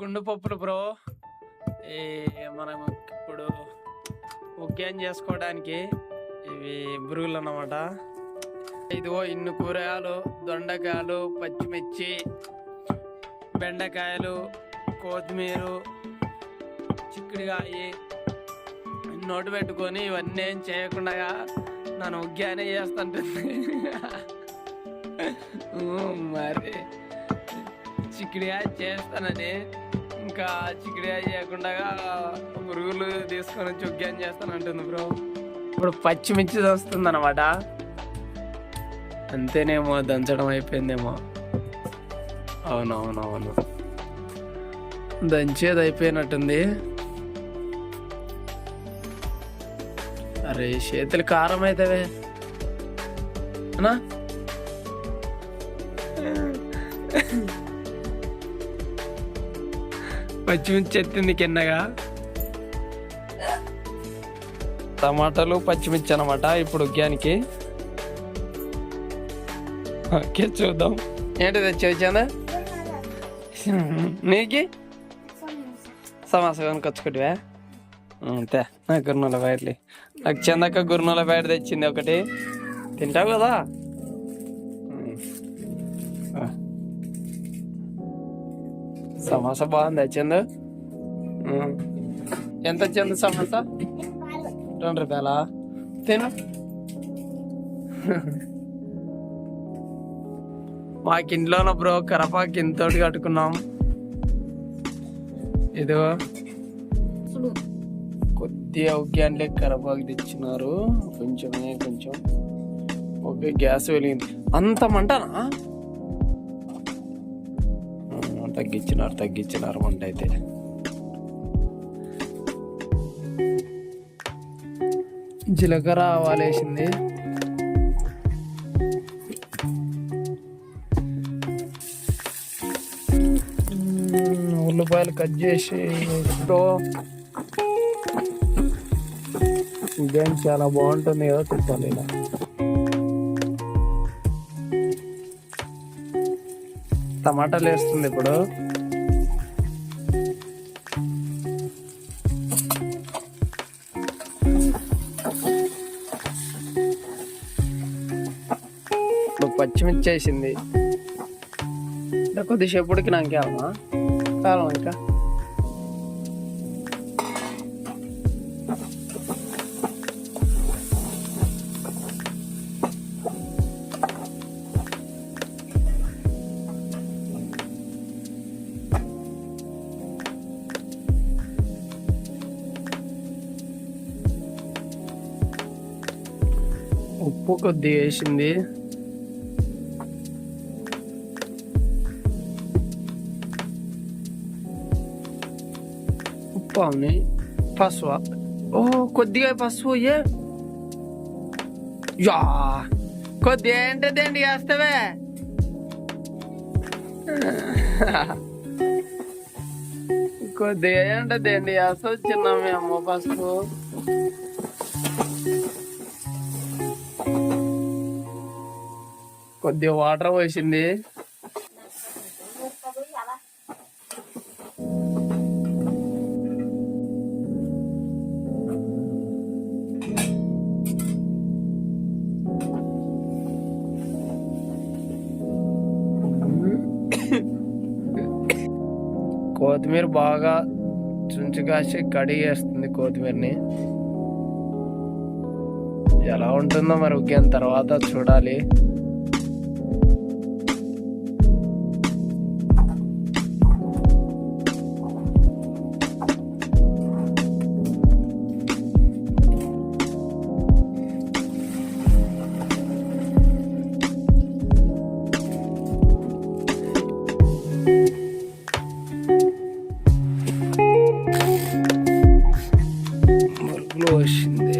గుండు పప్పులు బ్రో. ఈ మనం ఇప్పుడు ఉగ్గాయం చేసుకోవడానికి ఇవి బురుగులు అన్నమాట. ఇదిగో ఇన్ని కూరగాయలు, దొండకాయలు, పచ్చిమిర్చి, బెండకాయలు, కొత్తిమీర, చిక్కుడుకాయ నోటు పెట్టుకొని ఇవన్నీ ఏం చేయకుండా నన్ను ఉగ్గానే చేస్తుంటుంది. మరి చిక్కుడుకాయ చేస్తానని ఇంకా చిక్కుడుకాయ చేయకుండా పురుగులు తీసుకొని వచ్చి ఉగ్గాయం చేస్తానంటుంది బ్రో. ఇప్పుడు పచ్చిమిర్చి వస్తుంది అనమాట. అంతేనేమో, దంచడం అయిపోయిందేమో. అవునవునవును, దంచేది అయిపోయినట్టుంది. అరే చేతులు కారం అవుతావే అన్నా. పచ్చిమిర్చి ఎత్తింది కిందగా. టమాటాలు, పచ్చిమిర్చి అనమాట ఇప్పుడు ఉగ్గానికి. ఓకే చూద్దాం. ఏంటి తెచ్చానా నీకి? సమోసా కొనుకొచ్చుకుంటువా? అంతే. నాకు గుర్నూల బయటలు, నాకు చందక్క గుర్నూల బయట తెచ్చింది ఒకటి. తింటావు కదా? సమోసా బాగుంది. చందు ఎంత చందు సమోసా? 2 రూపాయలా? తిను. మాకు ఇంట్లోన బ్రో కరపాకు ఇంతోటి కట్టుకున్నాం. ఇదో కొద్దిగా ఉగ్గాన్లే కరపాకు తెచ్చినారు. కొంచెమే కొంచెం. ఓకే, గ్యాస్ వెలిగింది. అంత మంటనా? తగ్గించినారు వంట అయితే. జీలకర్ర ఆవాలేసింది. ఉల్లిపాయలు కట్ చేసి ఇదేం చాలా బాగుంటుంది కదా, తిప్పాలి ఇలా. టమాటాలు వేస్తుంది ఇప్పుడు. ఇప్పుడు పచ్చిమిర్చి వేసింది. కొద్దిసేపటికి నాకు కాలం ఇంకా. ఉప్పు కొద్దిగా వేసింది. ఉప్పు అవుని పసుపు. ఓ కొద్దిగా పసుపు యా కొద్దిగా ఏంటండి వేస్తావే. కొద్దిగా ఏంటండి వేస్తా చిన్న మీ అమ్మ పసుపు. కొద్దిగా వాటర్ పోసింది. కొత్తిమీర బాగా చుంచు కాసి కడిగేస్తుంది. కొత్తిమీరని ఎలా ఉంటుందో మరి ఉగ్గిన తర్వాత చూడాలి. వచ్చింది.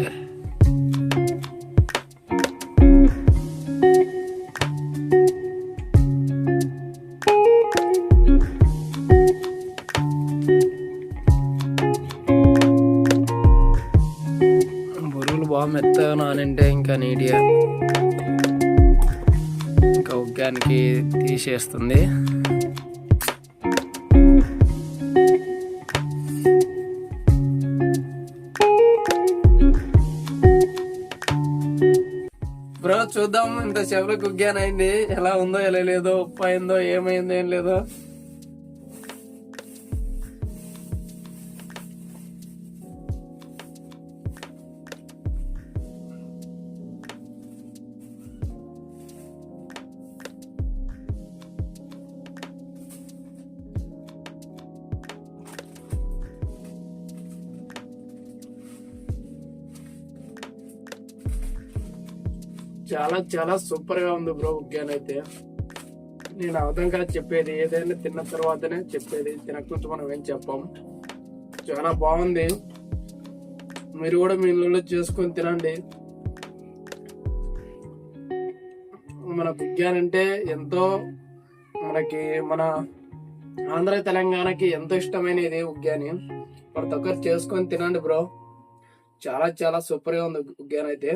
బురుగులు బాగా మెత్తగా నానంటే ఇంకా నీట్గా ఇంకా ఉగ్గానికి తీసేస్తుంది. చూద్దాం ఇంత చెవులకు ఉగ్గాని అయింది, ఎలా ఉందో ఎలా లేదో, ఉప్పు అయిందో ఏమైందో ఏం లేదో. చాలా చాలా సూపర్ గా ఉంది బ్రో ఉగ్గాని అయితే. నేను అర్థంగా చెప్పేది ఏదైనా తిన్న తర్వాతనే చెప్పేది, తినకుంటే మనం ఏం చెప్పాం. చాలా బాగుంది, మీరు కూడా మీ ఇళ్ళలో చేసుకొని తినండి. మన ఉగ్గాని అంటే ఎంతో మనకి మన ఆంధ్ర తెలంగాణకి ఎంతో ఇష్టమైన ఇది ఉగ్గాని. ప్రతి ఒక్కరు చేసుకొని తినండి బ్రో, చాలా చాలా సూపర్ గా ఉంది ఉగ్గాని అయితే.